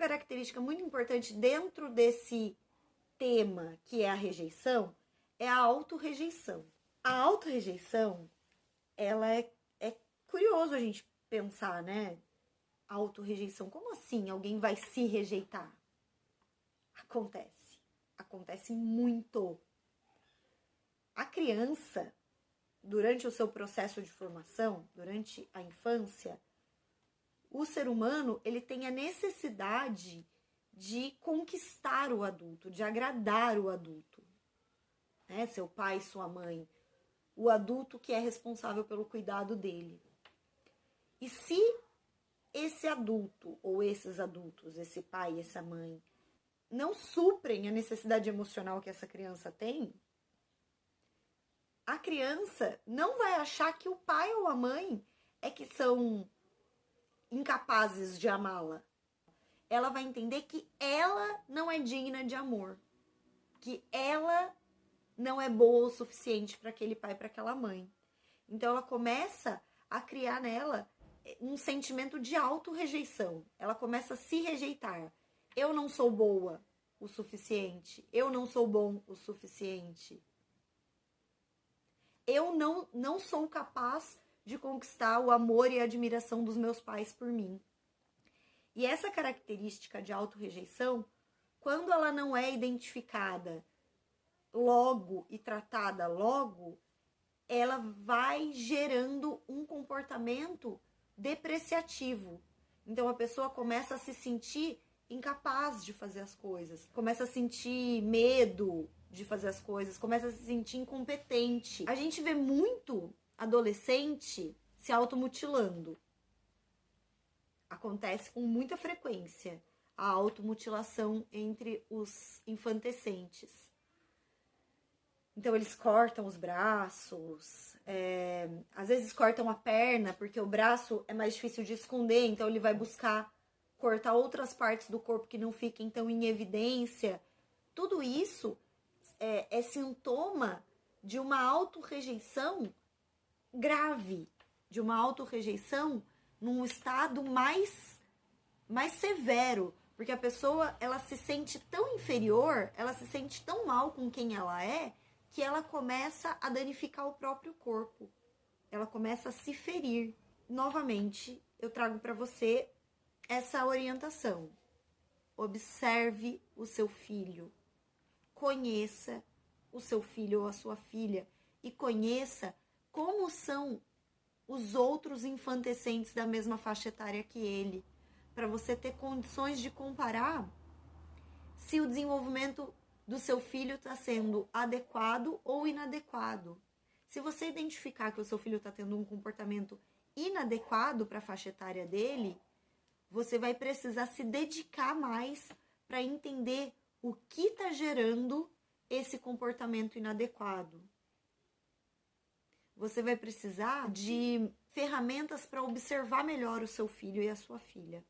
característica muito importante dentro desse tema, que é a rejeição, é a autorrejeição. A autorrejeição, ela é curioso a gente pensar, né? Autorrejeição, como assim alguém vai se rejeitar? Acontece muito. A criança, durante o seu processo de formação, durante a infância, o ser humano, ele tem a necessidade de conquistar o adulto, de agradar o adulto, né? Seu pai, sua mãe, o adulto que é responsável pelo cuidado dele. E se esse adulto, ou esses adultos, esse pai e essa mãe, não suprem a necessidade emocional que essa criança tem, a criança não vai achar que o pai ou a mãe é que são incapazes de amá-la. Ela vai entender que ela não é digna de amor, que ela não é boa o suficiente para aquele pai, para aquela mãe. Então ela começa a criar nela um sentimento de autorrejeição. Ela começa a se rejeitar. Eu não sou boa o suficiente. Eu não sou bom o suficiente. Eu não sou capaz de conquistar o amor e a admiração dos meus pais por mim. E essa característica de autorrejeição, quando ela não é identificada logo e tratada logo, ela vai gerando um comportamento depreciativo. Então a pessoa começa a se sentir incapaz de fazer as coisas, começa a sentir medo de fazer as coisas, começa a se sentir incompetente. A gente vê muito adolescente se automutilando. Acontece com muita frequência a automutilação entre os infantescentes. Então eles cortam os braços, às vezes cortam a perna, porque o braço é mais difícil de esconder, então ele vai buscar cortar outras partes do corpo que não fiquem tão em evidência. Tudo isso é sintoma de uma autorrejeição grave, de uma autorrejeição num estado mais severo, porque a pessoa, ela se sente tão inferior, ela se sente tão mal com quem ela é, que ela começa a danificar o próprio corpo. Ela começa a se ferir. Novamente, eu trago para você essa orientação. Observe o seu filho. Conheça o seu filho ou a sua filha. E conheça como são os outros infantescentes da mesma faixa etária que ele. Para você ter condições de comparar se o desenvolvimento do seu filho está sendo adequado ou inadequado. Se você identificar que o seu filho está tendo um comportamento inadequado para a faixa etária dele, você vai precisar se dedicar mais para entender o que está gerando esse comportamento inadequado. Você vai precisar de ferramentas para observar melhor o seu filho e a sua filha.